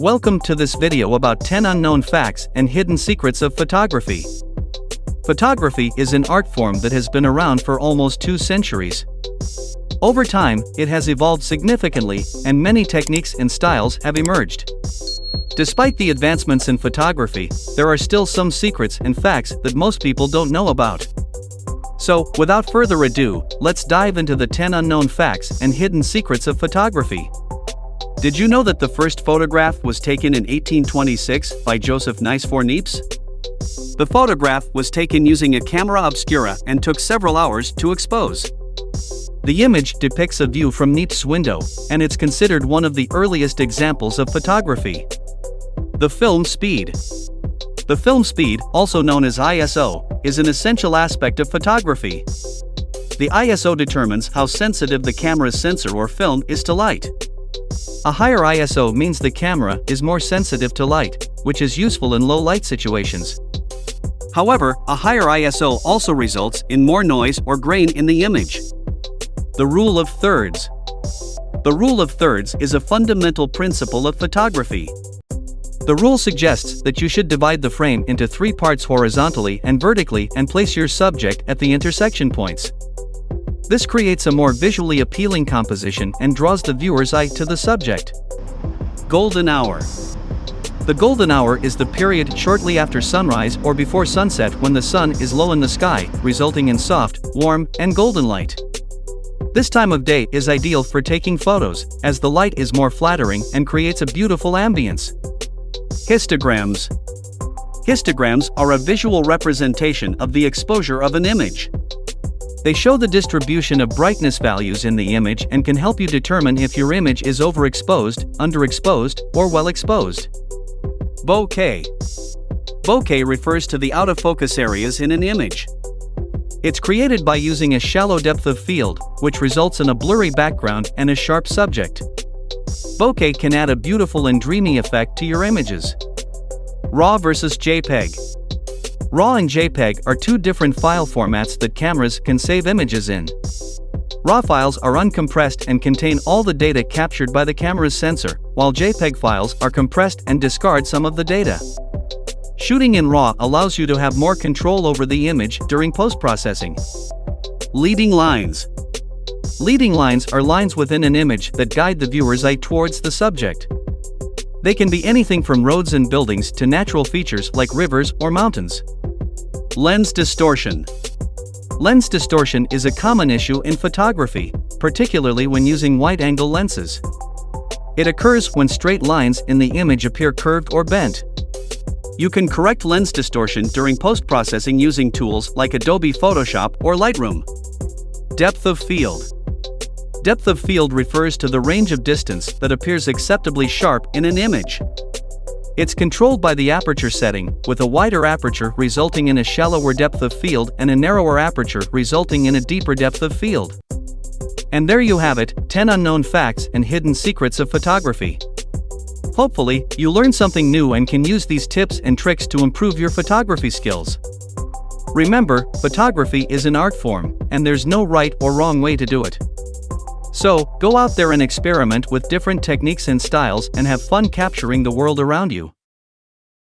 Welcome to this video about 10 unknown facts and hidden secrets of photography. Photography is an art form that has been around for almost 2 centuries. Over time, it has evolved significantly, and many techniques and styles have emerged. Despite the advancements in photography, there are still some secrets and facts that most people don't know about. So, without further ado, let's dive into the 10 unknown facts and hidden secrets of photography. Did you know that the first photograph was taken in 1826 by Joseph Nicephore Niepce? The photograph was taken using a camera obscura and took several hours to expose. The image depicts a view from Niepce's window, and it's considered one of the earliest examples of photography. The film speed. The film speed, also known as ISO, is an essential aspect of photography. The ISO determines how sensitive the camera's sensor or film is to light. A higher ISO means the camera is more sensitive to light, which is useful in low light situations. However, a higher ISO also results in more noise or grain in the image. The rule of thirds. The rule of thirds is a fundamental principle of photography. The rule suggests that you should divide the frame into 3 parts horizontally and vertically and place your subject at the intersection points. This creates a more visually appealing composition and draws the viewer's eye to the subject. Golden hour. The golden hour is the period shortly after sunrise or before sunset when the sun is low in the sky, resulting in soft, warm, and golden light. This time of day is ideal for taking photos, as the light is more flattering and creates a beautiful ambience. Histograms. Histograms are a visual representation of the exposure of an image. They show the distribution of brightness values in the image and can help you determine if your image is overexposed, underexposed, or well exposed. Bokeh. Bokeh refers to the out-of-focus areas in an image. It's created by using a shallow depth of field, which results in a blurry background and a sharp subject. Bokeh can add a beautiful and dreamy effect to your images. RAW versus JPEG. RAW and JPEG are 2 different file formats that cameras can save images in. RAW files are uncompressed and contain all the data captured by the camera's sensor, while JPEG files are compressed and discard some of the data. Shooting in RAW allows you to have more control over the image during post-processing. Leading lines. Leading lines are lines within an image that guide the viewer's eye towards the subject. They can be anything from roads and buildings to natural features like rivers or mountains. Lens distortion. Lens distortion is a common issue in photography, particularly when using wide-angle lenses. It occurs when straight lines in the image appear curved or bent. You can correct lens distortion during post-processing using tools like Adobe Photoshop or Lightroom. Depth of field. Depth of field refers to the range of distance that appears acceptably sharp in an image. It's controlled by the aperture setting, with a wider aperture resulting in a shallower depth of field and a narrower aperture resulting in a deeper depth of field. And there you have it, 10 unknown facts and hidden secrets of photography. Hopefully, you learned something new and can use these tips and tricks to improve your photography skills. Remember, photography is an art form, and there's no right or wrong way to do it. So, go out there and experiment with different techniques and styles and have fun capturing the world around you.